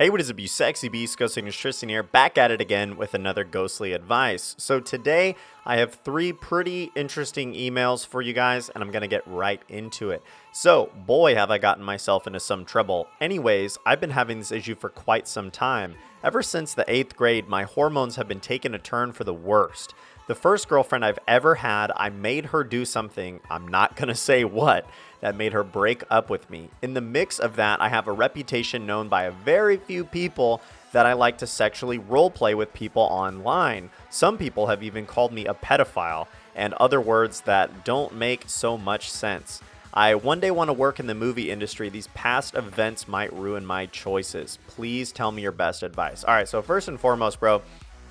Hey, what is up, you sexy beast? GhostSickness Tristan here, back at it again with another ghostly advice. So today, I have 3 pretty interesting emails for you guys, and I'm going to get right into it. So, boy, have I gotten myself into some trouble. Anyways, I've been having this issue for quite some time. Ever since the 8th grade, my hormones have been taking a turn for the worst. The first girlfriend I've ever had, I made her do something, I'm not going to say what, that made her break up with me. In the mix of that, I have a reputation known by a very few people that I like to sexually roleplay with people online. Some people have even called me a pedophile, and other words that don't make so much sense. I one day want to work in the movie industry. These past events might ruin my choices. Please tell me your best advice. All right, so first and foremost, bro,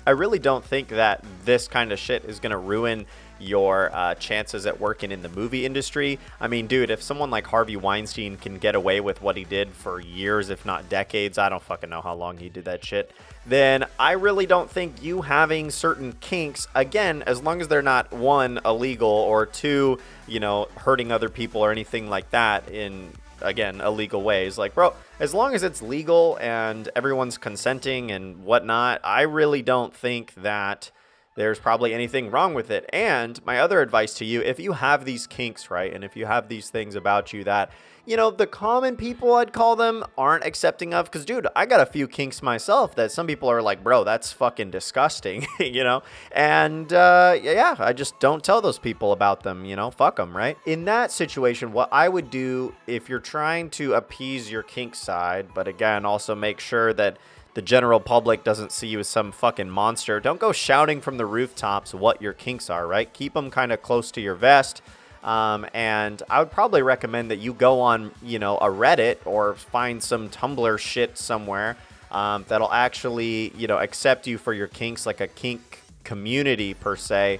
I really don't think that this kind of shit is going to ruin your chances at working in the movie industry. I mean, dude, if someone like Harvey Weinstein can get away with what he did for years, if not decades, I don't fucking know how long he did that shit, then I really don't think you having certain kinks, again, as long as they're not, 1, illegal, or 2, you know, hurting other people or anything like that in, again, illegal ways. Like, bro, as long as it's legal and everyone's consenting and whatnot, I really don't think that there's probably anything wrong with it. And my other advice to you, if you have these kinks, right, and if you have these things about you that, you know, the common people, I'd call them, aren't accepting of, because, dude, I got a few kinks myself that some people are like, bro, that's fucking disgusting, you know, and yeah, I just don't tell those people about them, you know, fuck them, right? In that situation, what I would do if you're trying to appease your kink side, but again, also make sure that the general public doesn't see you as some fucking monster, don't go shouting from the rooftops what your kinks are, right? Keep them kind of close to your vest. And I would probably recommend that you go on, you know, a Reddit or find some Tumblr shit somewhere that'll actually, you know, accept you for your kinks, like a kink community per se,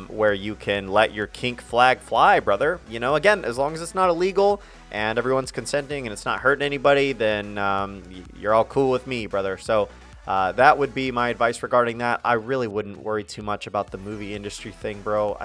where you can let your kink flag fly, brother. You know, again, as long as it's not illegal and everyone's consenting and it's not hurting anybody, then you're all cool with me, brother. So that would be my advice regarding that. I really wouldn't worry too much about the movie industry thing, bro.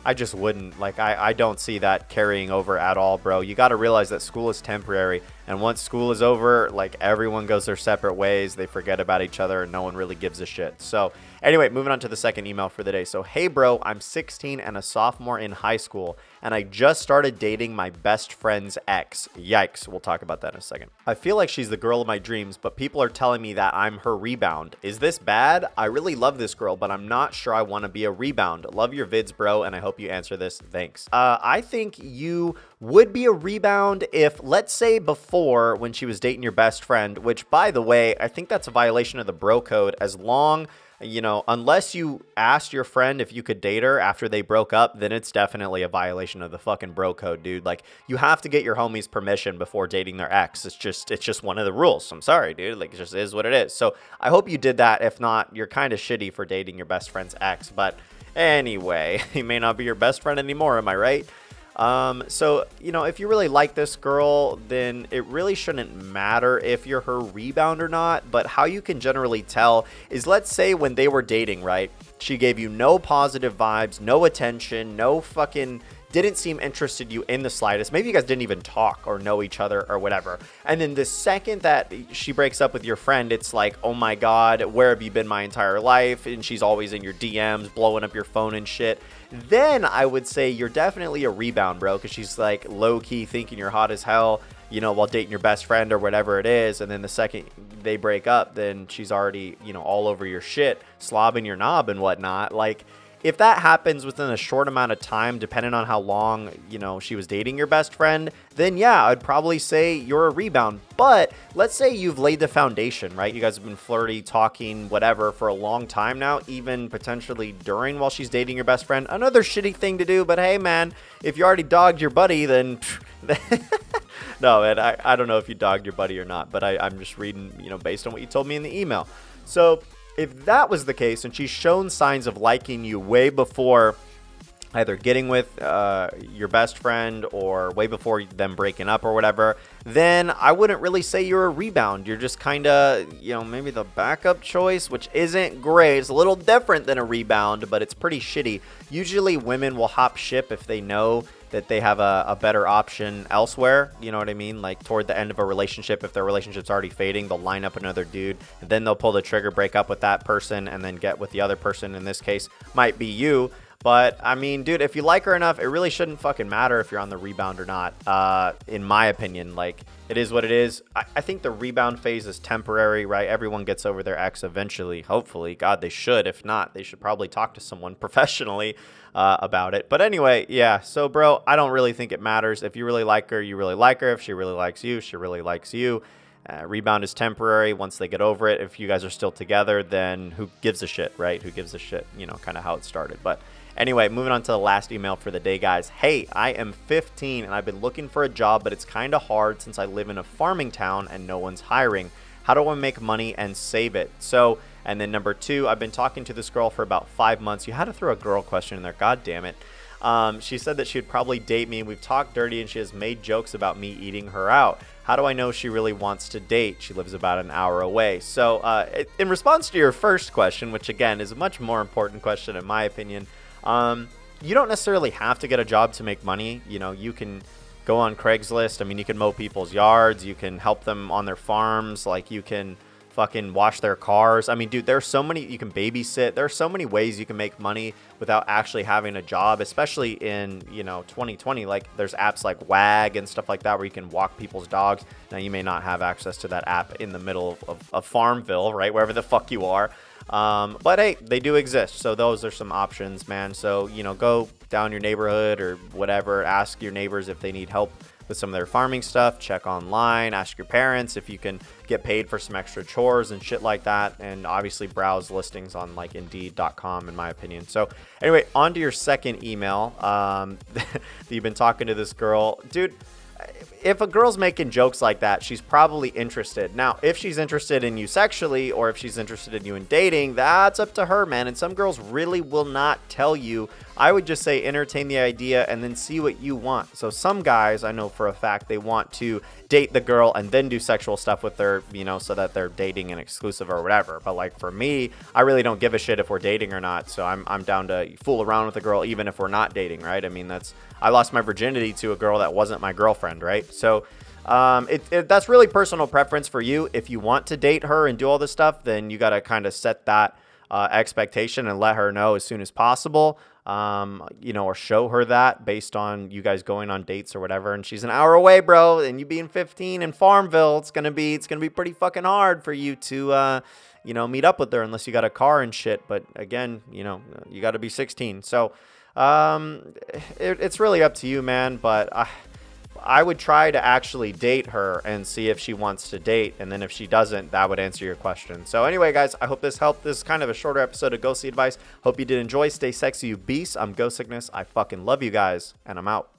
I just wouldn't. Like, I don't see that carrying over at all, bro. You got to realize that school is temporary. And once school is over, like, everyone goes their separate ways. They forget about each other and no one really gives a shit. So anyway, moving on to the second email for the day. So, hey, bro, I'm 16 and a sophomore in high school, and I just started dating my best friend's ex. Yikes. We'll talk about that in a second. I feel like she's the girl of my dreams, but people are telling me that I'm her rebound. Is this bad? I really love this girl, but I'm not sure I want to be a rebound. Love your vids, bro, and I hope you answer this. Thanks. I think you would be a rebound if, let's say, before, when she was dating your best friend, which, by the way, I think that's a violation of the bro code, as long, you know, unless you asked your friend if you could date her after they broke up, then it's definitely a violation of the fucking bro code, dude. Like, you have to get your homies' permission before dating their ex. It's just one of the rules. I'm sorry, dude. Like, it just is what it is. So I hope you did that. If not, you're kind of shitty for dating your best friend's ex. But anyway, he may not be your best friend anymore. Am I right? So, you know, if you really like this girl, then it really shouldn't matter if you're her rebound or not. But how you can generally tell is, let's say when they were dating, right? She gave you no positive vibes, no attention, no fucking, didn't seem interested in you in the slightest. Maybe you guys didn't even talk or know each other or whatever. And then the second that she breaks up with your friend, it's like, oh my God, where have you been my entire life? And she's always in your DMs, blowing up your phone and shit. Then I would say you're definitely a rebound, bro, because she's like low-key thinking you're hot as hell, you know, while dating your best friend or whatever it is. And then the second they break up, then she's already, you know, all over your shit, slobbing your knob and whatnot. Like, if that happens within a short amount of time, depending on how long, you know, she was dating your best friend, then yeah, I'd probably say you're a rebound. But let's say you've laid the foundation, right? You guys have been flirty, talking, whatever, for a long time now, even potentially during while she's dating your best friend. Another shitty thing to do, but hey, man, if you already dogged your buddy, then no, man, I don't know if you dogged your buddy or not, but I'm just reading, you know, based on what you told me in the email. So if that was the case and she's shown signs of liking you way before either getting with your best friend or way before them breaking up or whatever, then I wouldn't really say you're a rebound. You're just kind of, you know, maybe the backup choice, which isn't great. It's a little different than a rebound, but it's pretty shitty. Usually women will hop ship if they know that they have a better option elsewhere. You know what I mean? Like toward the end of a relationship, if their relationship's already fading, they'll line up another dude, and then they'll pull the trigger, break up with that person, and then get with the other person. In this case, might be you. But I mean, dude, if you like her enough, it really shouldn't fucking matter if you're on the rebound or not. In my opinion, like, it is what it is. I think the rebound phase is temporary, right? Everyone gets over their ex eventually, hopefully. God, they should. If not, they should probably talk to someone professionally about it. But anyway, yeah. So, bro, I don't really think it matters. If you really like her, you really like her. If she really likes you, she really likes you. Rebound is temporary. Once they get over it, if you guys are still together, then who gives a shit, right? Who gives a shit? You know, kind of how it started. But anyway, moving on to the last email for the day, guys. Hey, I am 15 and I've been looking for a job, but it's kind of hard since I live in a farming town and no one's hiring. How do I make money and save it? So, and then number 2, I've been talking to this girl for about 5 months. You had to throw a girl question in there. God damn it. She said that she would probably date me. We've talked dirty and she has made jokes about me eating her out. How do I know she really wants to date? She lives about an hour away. So in response to your first question, which again is a much more important question in my opinion, you don't necessarily have to get a job to make money. You know, you can go on Craigslist. I mean, you can mow people's yards. You can help them on their farms. Like, you can fucking wash their cars. I mean, dude, there's so many, you can babysit. There's so many ways you can make money without actually having a job, especially in, you know, 2020. Like, there's apps like Wag and stuff like that where you can walk people's dogs. Now, you may not have access to that app in the middle of Farmville, right? Wherever the fuck you are. But hey, they do exist. So those are some options, man. So, you know, go down your neighborhood or whatever, ask your neighbors if they need help with some of their farming stuff, check online, ask your parents if you can get paid for some extra chores and shit like that. And obviously browse listings on like Indeed.com, in my opinion. So anyway, on to your second email. You've been talking to this girl. Dude, if a girl's making jokes like that, she's probably interested. Now, if she's interested in you sexually or if she's interested in you in dating, that's up to her, man. And some girls really will not tell you. I would just say entertain the idea and then see what you want. So some guys, I know for a fact, they want to date the girl and then do sexual stuff with her, you know, so that they're dating and exclusive or whatever. But like for me, I really don't give a shit if we're dating or not. So I'm down to fool around with a girl even if we're not dating, right? I mean, I lost my virginity to a girl that wasn't my girlfriend, right? So that's really personal preference for you. If you want to date her and do all this stuff, then you got to kind of set that expectation and let her know as soon as possible. You know, or show her that based on you guys going on dates or whatever. And she's an hour away, bro. And you being 15 in Farmville, it's gonna be pretty fucking hard for you to you know, meet up with her unless you got a car and shit. But again, you know, you got to be 16. So it's really up to you, man. But I would try to actually date her and see if she wants to date. And then if she doesn't, that would answer your question. So anyway, guys, I hope this helped. This is kind of a shorter episode of Ghostly Advice. Hope you did enjoy. Stay sexy, you beasts. I'm Ghost Sickness. I fucking love you guys, and I'm out.